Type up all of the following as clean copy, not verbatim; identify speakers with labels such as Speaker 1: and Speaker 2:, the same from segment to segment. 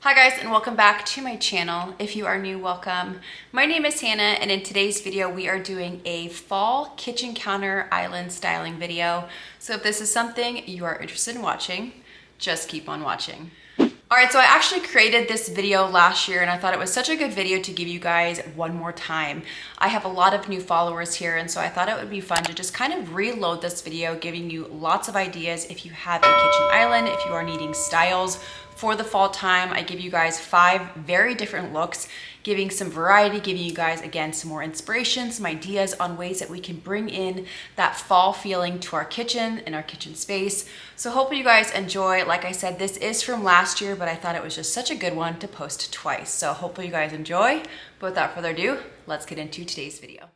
Speaker 1: Hi guys, and welcome back to my channel. If you are new, welcome. My name is Hannah, and in today's video we are doing a fall kitchen counter island styling video. So if this is something you are interested in watching, just keep on watching. All right, so I actually created this video last year and I thought it was such a good video to give you guys one more time. I have a lot of new followers here, and so I thought it would be fun to just kind of reload this video, giving you lots of ideas if you have a kitchen island, if you are needing styles for the fall time. I give you guys 5 very different looks, giving some variety, giving you guys, again, some more inspiration, some ideas on ways that we can bring in that fall feeling to our kitchen and our kitchen space. So hopefully you guys enjoy. Like I said, this is from last year, but I thought it was just such a good one to post twice. So hopefully you guys enjoy. But without further ado, let's get into today's video.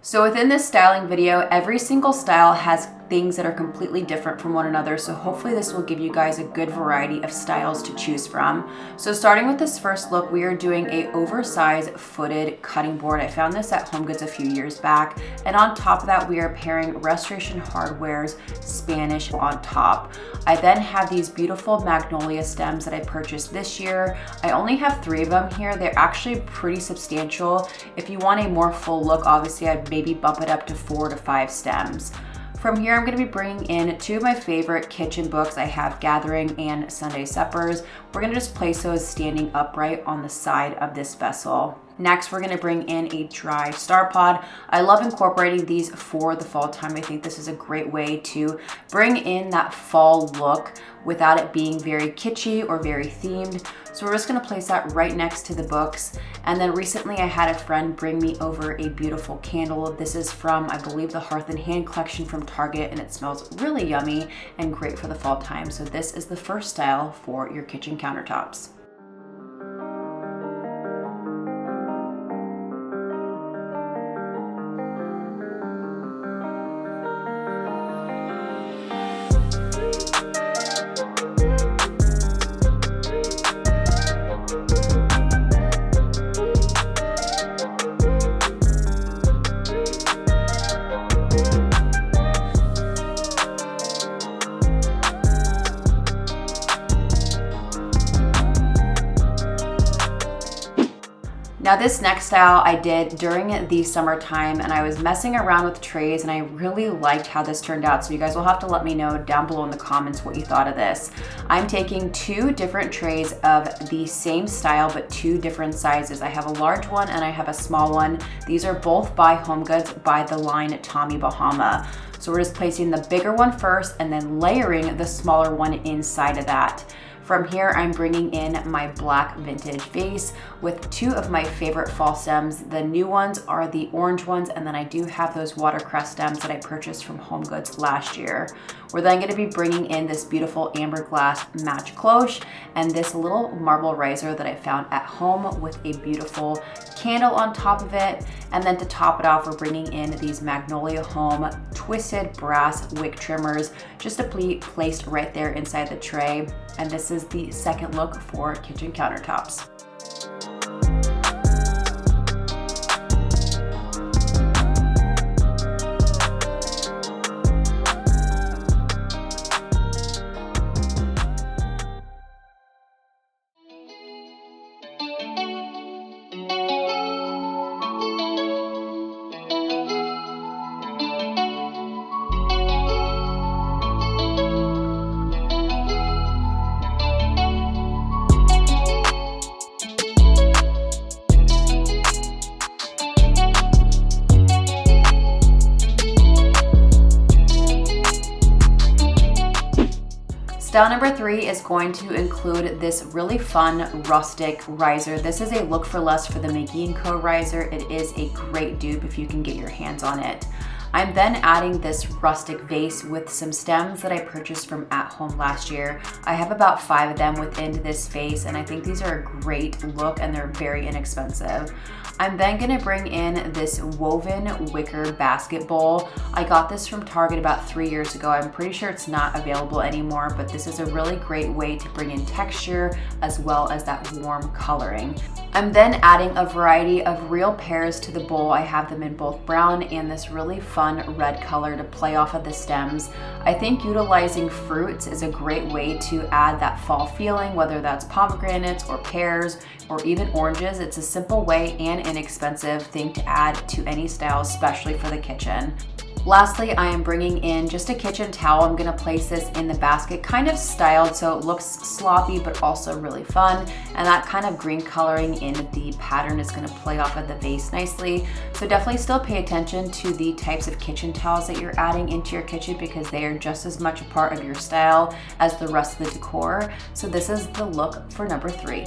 Speaker 1: So within this styling video, every single style has things that are completely different from one another. So hopefully this will give you guys a good variety of styles to choose from. So starting with this first look, we are doing a oversized footed cutting board. I found this at Homegoods a few years back. And on top of that, we are pairing Restoration Hardware's Spanish on top. I then have these beautiful magnolia stems that I purchased this year. I only have 3 of them here. They're actually pretty substantial. If you want a more full look, obviously I'd maybe bump it up to 4 to 5 stems. From here, I'm going to be bringing in 2 of my favorite kitchen books. I have Gathering and Sunday Suppers. We're going to just place those standing upright on the side of this vessel. Next, we're going to bring in a dry star pod. I love incorporating these for the fall time. I think this is a great way to bring in that fall look without it being very kitschy or very themed. So we're just going to place that right next to the books. And then recently I had a friend bring me over a beautiful candle. This is from, I believe, the Hearth and Hand collection from Target, and it smells really yummy and great for the fall time. So this is the first style for your kitchen countertops. Now this next style I did during the summertime, and I was messing around with trays and I really liked how this turned out. So you guys will have to let me know down below in the comments what you thought of this. I'm taking 2 different trays of the same style but 2 different sizes. I have a large one and I have a small one. These are both by Homegoods by the line Tommy Bahama. So we're just placing the bigger one first and then layering the smaller one inside of that. From here, I'm bringing in my black vintage vase with 2 of my favorite fall stems. The new ones are the orange ones, and then I do have those watercress stems that I purchased from Homegoods last year. We're then going to be bringing in this beautiful amber glass match cloche and this little marble riser that I found at home with a beautiful candle on top of it. And then to top it off, we're bringing in these Magnolia Home twisted brass wick trimmers just to be placed right there inside the tray. And this is the second look for kitchen countertops. Style number 3 is going to include this really fun rustic riser. This is a look for less for the McGee & Co riser. It is a great dupe if you can get your hands on it. I'm then adding this rustic vase with some stems that I purchased from At Home last year. I have about 5 of them within this vase, and I think these are a great look and they're very inexpensive. I'm then gonna bring in this woven wicker basket bowl. I got this from Target about 3 years ago. I'm pretty sure it's not available anymore, but this is a really great way to bring in texture as well as that warm coloring. I'm then adding a variety of real pears to the bowl. I have them in both brown and this really fun red color to play off of the stems. I think utilizing fruits is a great way to add that fall feeling, whether that's pomegranates or pears or even oranges. It's a simple way and inexpensive thing to add to any style, especially for the kitchen. Lastly, I am bringing in just a kitchen towel. I'm gonna place this in the basket, kind of styled so it looks sloppy but also really fun. And that kind of green coloring in the pattern is gonna play off of the vase nicely. So definitely still pay attention to the types of kitchen towels that you're adding into your kitchen because they are just as much a part of your style as the rest of the decor. So this is the look for number 3.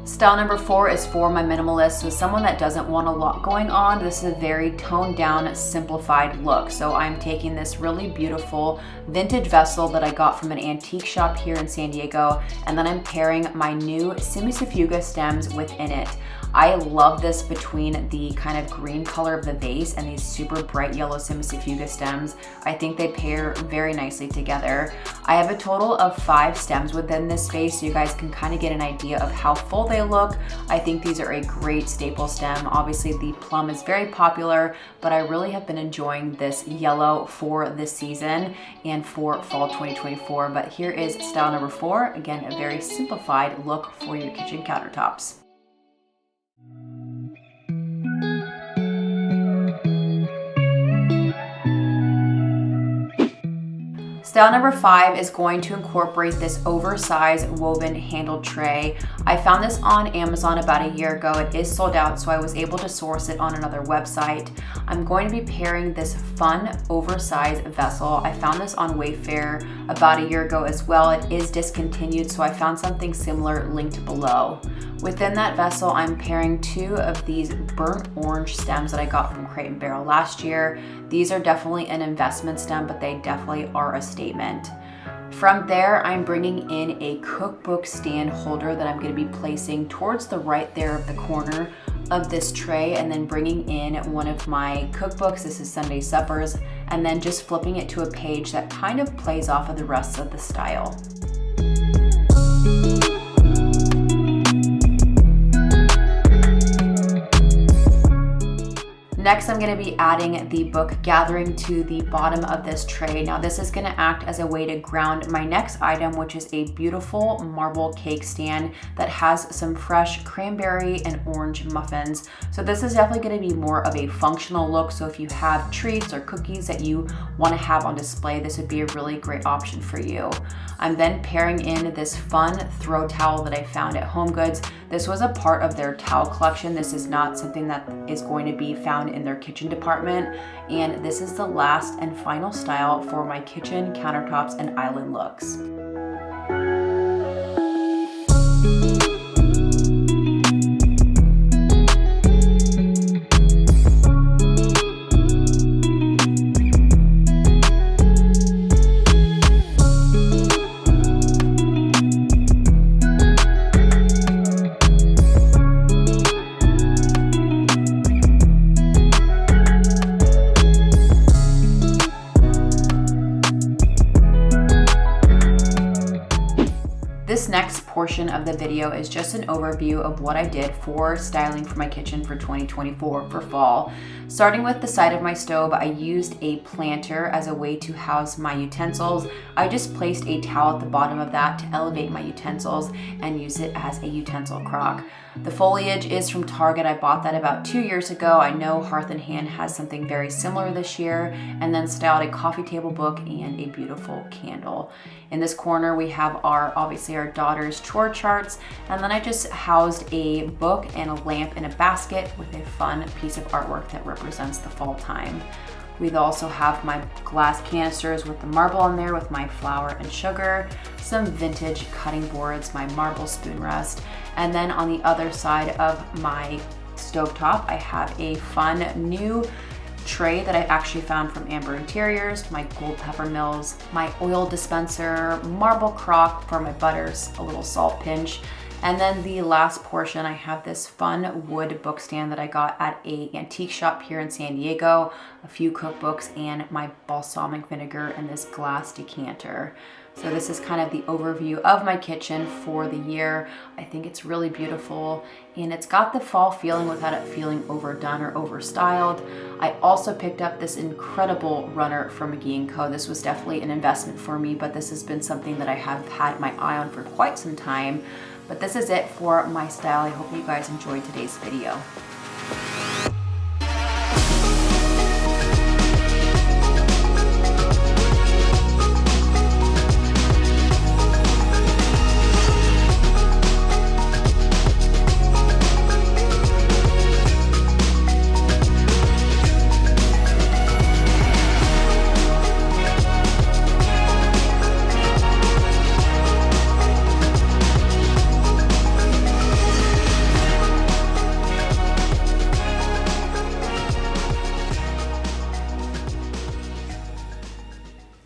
Speaker 1: Style number 4 is for my minimalist, so someone that doesn't want a lot going on. This is a very toned down, simplified look. So I'm taking this really beautiful vintage vessel that I got from an antique shop here in San Diego, and then I'm pairing my new Semicifuga stems within it. I love this between the kind of green color of the vase and these super bright yellow Semicifuga stems. I think they pair very nicely together. I have a total of 5 stems within this vase, so you guys can kind of get an idea of how full they look. I think these are a great staple stem. Obviously the plum is very popular, but I really have been enjoying this yellow for this season and for fall 2024. But here is style number 4. Again, a very simplified look for your kitchen countertops. Style number 5 is going to incorporate this oversized woven handled tray. I found this on Amazon about a year ago. It is sold out, so I was able to source it on another website. I'm going to be pairing this fun oversized vessel. I found this on Wayfair about a year ago as well. It is discontinued, so I found something similar linked below. Within that vessel, I'm pairing 2 of these burnt orange stems that I got from Crate & Barrel last year. These are definitely an investment stem, but they definitely are a statement. From there, I'm bringing in a cookbook stand holder that I'm going to be placing towards the right there of the corner of this tray, and then bringing in one of my cookbooks. This is Sunday Suppers, and then just flipping it to a page that kind of plays off of the rest of the style. Next, I'm going to be adding the book gathering to the bottom of this tray. Now, this is going to act as a way to ground my next item, which is a beautiful marble cake stand that has some fresh cranberry and orange muffins. So this is definitely going to be more of a functional look. So if you have treats or cookies that you want to have on display, this would be a really great option for you. I'm then pairing in this fun throw towel that I found at Homegoods. This was a part of their towel collection. This is not something that is going to be found in their kitchen department. And this is the last and final style for my kitchen countertops and island looks. This next portion of the video is just an overview of what I did for styling for my kitchen for 2024 for fall. Starting with the side of my stove, I used a planter as a way to house my utensils. I just placed a towel at the bottom of that to elevate my utensils and use it as a utensil crock. The foliage is from Target. I bought that about 2 years ago. I know Hearth & Hand has something very similar this year, and then styled a coffee table book and a beautiful candle. In this corner, we have obviously our daughter's chore charts, and then I just housed a book and a lamp in a basket with a fun piece of artwork that represents the fall time. We also have my glass canisters with the marble on there with my flour and sugar, some vintage cutting boards, my marble spoon rest, and then on the other side of my stovetop, I have a fun new tray that I actually found from Amber Interiors, my gold pepper mills, my oil dispenser, marble crock for my butters, a little salt pinch. And then the last portion, I have this fun wood book stand that I got at a antique shop here in San Diego, a few cookbooks, and my balsamic vinegar in this glass decanter. So this is kind of the overview of my kitchen for the year. I think it's really beautiful, and it's got the fall feeling without it feeling overdone or overstyled. I also picked up this incredible runner from McGee & Co. This was definitely an investment for me, but this has been something that I have had my eye on for quite some time. But this is it for my style. I hope you guys enjoyed today's video.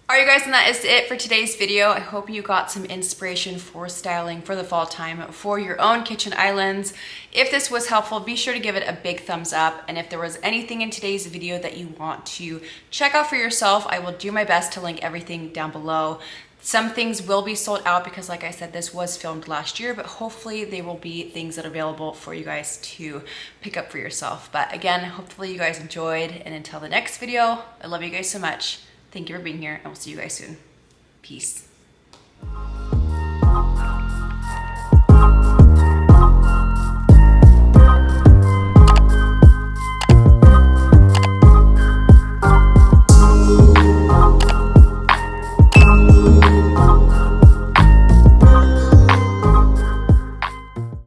Speaker 1: Alright guys, and that is it for today's video. I hope you got some inspiration for styling for the fall time for your own kitchen islands. If this was helpful, be sure to give it a big thumbs up. And if there was anything in today's video that you want to check out for yourself, I will do my best to link everything down below. Some things will be sold out because, like I said, this was filmed last year, but hopefully they will be things that are available for you guys to pick up for yourself. But again, hopefully you guys enjoyed, and until the next video, I love you guys so much. Thank you for being here, and we'll see you guys soon. Peace.